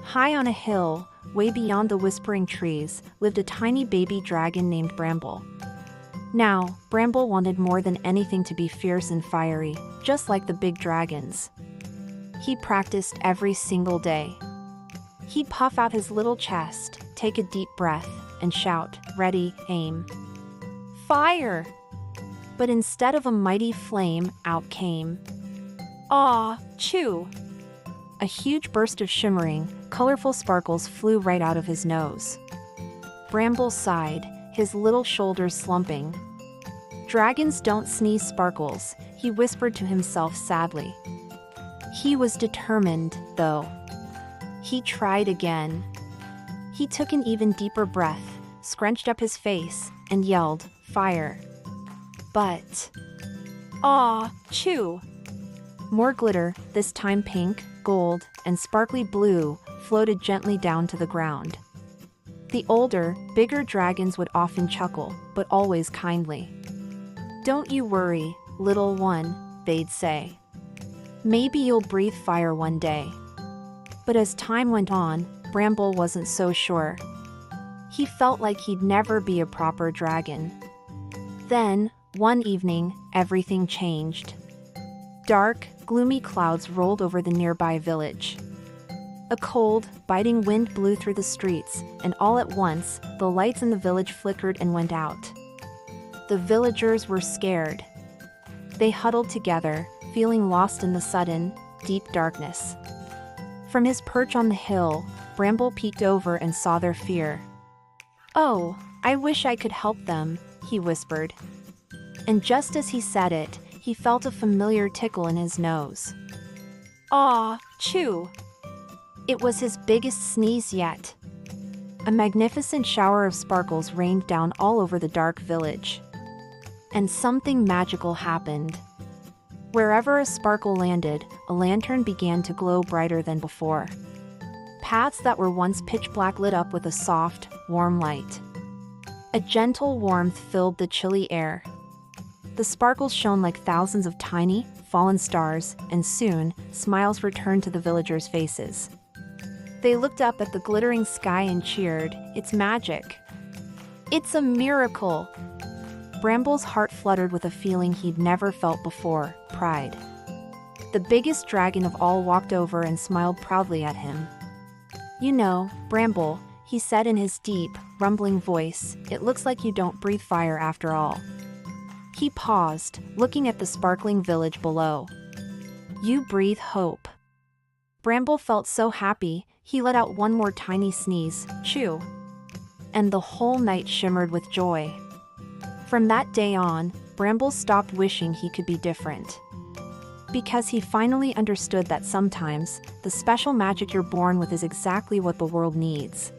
High on a hill, way beyond the whispering trees, lived a tiny baby dragon named Bramble. Now, Bramble wanted more than anything to be fierce and fiery, just like the big dragons. He practiced every single day. He'd puff out his little chest, take a deep breath, and shout, "Ready, aim, fire!" But instead of a mighty flame, out came, chew! A huge burst of shimmering, colorful sparkles flew right out of his nose. Bramble sighed, his little shoulders slumping. "Dragons don't sneeze sparkles," he whispered to himself sadly. He was determined, though. He tried again. He took an even deeper breath, scrunched up his face, and yelled, "Fire!" But, chew! More glitter, this time pink, gold, and sparkly blue, floated gently down to the ground. The older, bigger dragons would often chuckle, but always kindly. "Don't you worry, little one," they'd say. "Maybe you'll breathe fire one day." But as time went on, Bramble wasn't so sure. He felt like he'd never be a proper dragon. Then, one evening, everything changed. Dark, gloomy clouds rolled over the nearby village. A cold, biting wind blew through the streets, and all at once, the lights in the village flickered and went out. The villagers were scared. They huddled together, feeling lost in the sudden, deep darkness. From his perch on the hill, Bramble peeked over and saw their fear. "Oh, I wish I could help them," he whispered. And just as he said it, he felt a familiar tickle in his nose. Chew! It was his biggest sneeze yet. A magnificent shower of sparkles rained down all over the dark village. And something magical happened. Wherever a sparkle landed, a lantern began to glow brighter than before. Paths that were once pitch black lit up with a soft, warm light. A gentle warmth filled the chilly air. The sparkles shone like thousands of tiny, fallen stars, and soon, smiles returned to the villagers' faces. They looked up at the glittering sky and cheered, "It's magic! It's a miracle!" Bramble's heart fluttered with a feeling he'd never felt before, pride. The biggest dragon of all walked over and smiled proudly at him. "You know, Bramble," he said in his deep, rumbling voice, "it looks like you don't breathe fire after all." He paused, looking at the sparkling village below. "You breathe hope." Bramble felt so happy, he let out one more tiny sneeze, "Chew!" And the whole night shimmered with joy. From that day on, Bramble stopped wishing he could be different. Because he finally understood that sometimes, the special magic you're born with is exactly what the world needs.